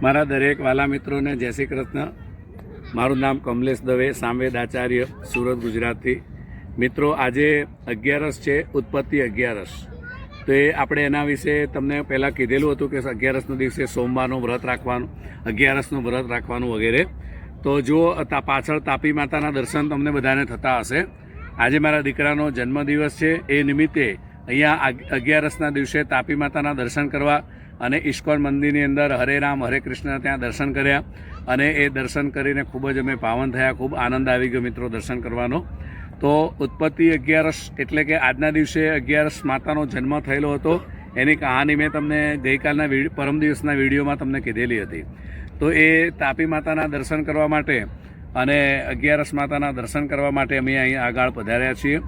મારા દરેક વાલા મિત્રોને જય શ્રી કૃષ્ણ। મારું નામ કમલેશ દવે, સામવેદ આચાર્ય, સુરત, ગુજરાતથી। મિત્રો, આજે 11 છે, ઉત્પત્તિ 11। તો એ આપણે એના વિશે તમને પહેલાં કીધેલું હતું કે 11ના દિવસે સોમવારનું વ્રત રાખવાનું, 11નું વ્રત રાખવાનું વગેરે। તો જો પાછળ તાપી માતાના દર્શન તમને બધાને થતા હશે। આજે મારા દીકરાનો જન્મદિવસ છે, એ નિમિત્તે અહીંયા 11ના દિવસે તાપી માતાના દર્શન કરવા અને ઇસ્કોન મંદિરની અંદર હરે રામ હરે કૃષ્ણ ત્યાં દર્શન કર્યા અને એ દર્શન કરીને ખૂબ જ અમે પાવન થયા। ખૂબ આનંદ આવી ગયો મિત્રો દર્શન કરવાનો। તો ઉત્પત્તિ 11 એટલે કે આજના દિવસે 11 માતાનો જન્મ થયેલો હતો। એની કહાની મેં તમને ગઈકાલના પરમ દિવસના વિડીયોમાં તમને કીધેલી હતી। તો એ તાપી માતાના દર્શન કરવા માટે અને 11 માતાના દર્શન કરવા માટે અમે અહીં આગળ પધાર્યા છીએ।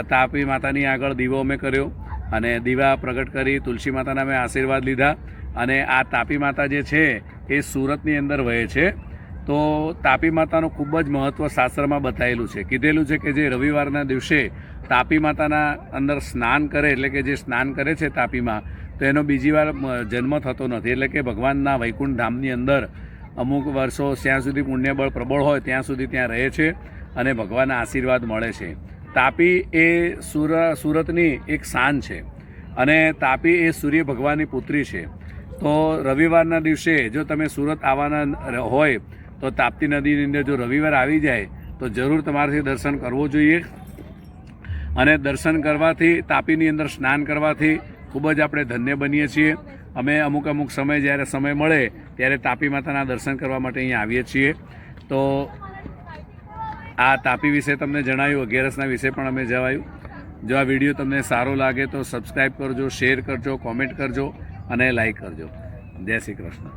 તાપી માતાની આગળ દીવો અમે કર્યો અને દીવા પ્રગટ કરી તુલસી માતાના મેં આશીર્વાદ લીધા। અને આ તાપી માતા જે છે એ સુરતની અંદર વહે છે। તો તાપી માતાનું ખૂબ જ મહત્ત્વ શાસ્ત્રમાં બતાવેલું છે। કીધેલું છે કે જે રવિવારના દિવસે તાપી માતાના અંદર સ્નાન કરે, એટલે કે જે સ્નાન કરે છે તાપીમાં, તો એનો બીજી વાર જન્મ થતો નથી। એટલે કે ભગવાનના વૈકુંઠ ધામની અંદર અમુક વર્ષો જ્યાં સુધી પુણ્યબળ પ્રબળ હોય ત્યાં સુધી ત્યાં રહે છે અને ભગવાનના આશીર્વાદ મળે છે। તાપી એ સુરતની એક શાન છે અને તાપી એ સૂર્ય ભગવાનની પુત્રી છે। તો રવિવારના દિવસે જો તમે સુરત આવવાના હોય તો તાપ્તી નદીની અંદર જો રવિવાર આવી જાય તો જરૂર તમારાથી દર્શન કરવું જોઈએ। અને દર્શન કરવાથી, તાપીની અંદર સ્નાન કરવાથી ખૂબ જ આપણે ધન્ય બનીએ છીએ। અમે અમુક સમય જ્યારે સમય મળે ત્યારે તાપી માતાના દર્શન કરવા માટે અહીંયા આવીએ છીએ। તો આ તાપી વિશે તમને જણાવ્યું, 11ના વિશે પણ અમે જણાવ્યું। જો આ વિડીયો તમને સારો લાગે તો સબસ્ક્રાઈબ કરજો, શેર કરજો, કોમેન્ટ કરજો અને લાઈક કરજો। જય શ્રી કૃષ્ણ।